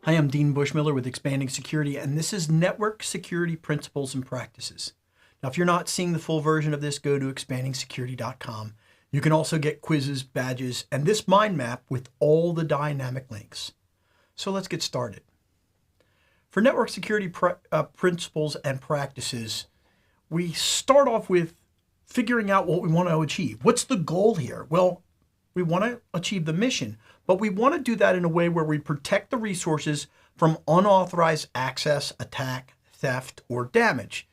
Hi, I'm Dean Bushmiller with Expanding Security, and this is Network Security Principles and Practices. Now, if you're not seeing the full version of this, go to expandingsecurity.com. You can also get quizzes, badges, and this mind map with all the dynamic links. So let's get started. For network security principles and practices, we start off with figuring out what we want to achieve. What's the goal here? Well, we want to achieve the mission, but we want to do that in a way where we protect the resources from unauthorized access, attack, theft, or damage.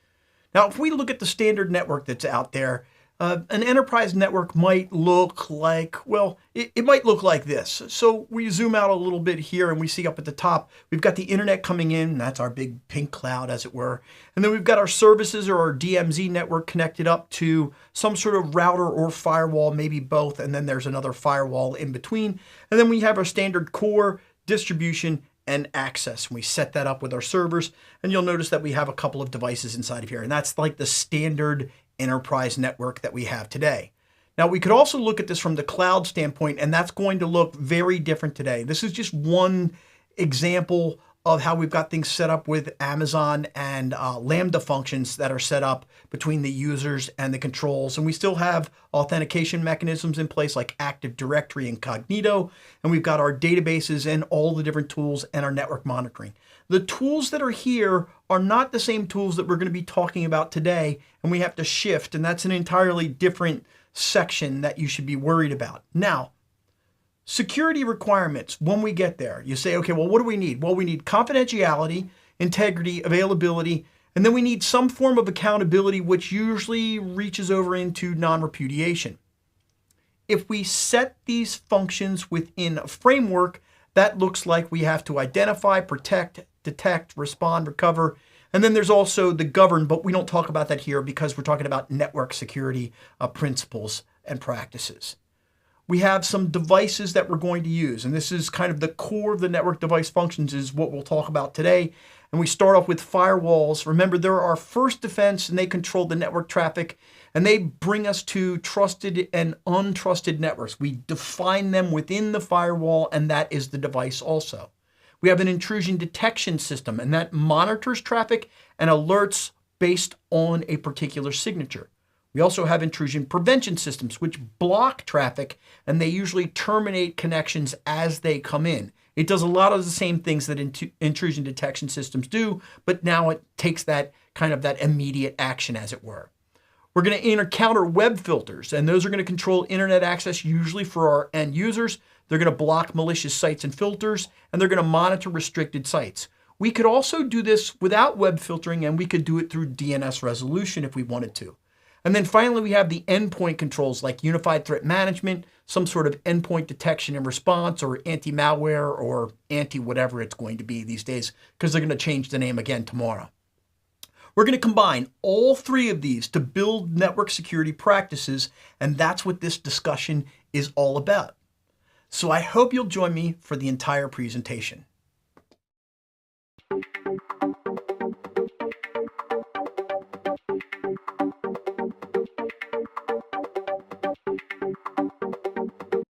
Now, if we look at the standard network that's out there, an enterprise network might look like, well, it might look like this. So we zoom out a little bit here and we see up at the top, we've got the internet coming in. That's our big pink cloud, as it were. And then we've got our services or our DMZ network connected up to some sort of router or firewall, maybe both. And then there's another firewall in between. And then we have our standard core, distribution, and access. We set that up with our servers. And you'll notice that we have a couple of devices inside of here. And that's like the standard enterprise network that we have today. Now, we could also look at this from the cloud standpoint, and that's going to look very different today. This is just one example of how we've got things set up with Amazon and Lambda functions that are set up between the users and the controls. And we still have authentication mechanisms in place like Active Directory Incognito. And we've got our databases and all the different tools and our network monitoring. The tools that are here are not the same tools that we're going to be talking about today, and we have to shift, and that's an entirely different section that you should be worried about. Now, security requirements, when we get there, you say, okay, well, what do we need? Well, we need confidentiality, integrity, availability, and then we need some form of accountability, which usually reaches over into non-repudiation. If we set these functions within a framework, that looks like we have to identify, protect, detect, respond, recover. And then there's also the govern, but we don't talk about that here because we're talking about network security principles and practices. We have some devices that we're going to use, and this is kind of the core of the network device functions is what we'll talk about today. And we start off with firewalls. Remember, they're our first defense, and they control the network traffic, and they bring us to trusted and untrusted networks. We define them within the firewall, and that is the device also. We have an intrusion detection system, and that monitors traffic and alerts based on a particular signature. We also have intrusion prevention systems, which block traffic, and they usually terminate connections as they come in. It does a lot of the same things that intrusion detection systems do, but now it takes that kind of that immediate action, as it were. We're going to encounter web filters, and those are going to control internet access, usually for our end users. They're going to block malicious sites and filters, and they're going to monitor restricted sites. We could also do this without web filtering, and we could do it through DNS resolution if we wanted to. And then finally, we have the endpoint controls like unified threat management, some sort of endpoint detection and response, or anti-malware, or anti-whatever it's going to be these days, because they're going to change the name again tomorrow. We're going to combine all three of these to build network security practices, and that's what this discussion is all about. So I hope you'll join me for the entire presentation.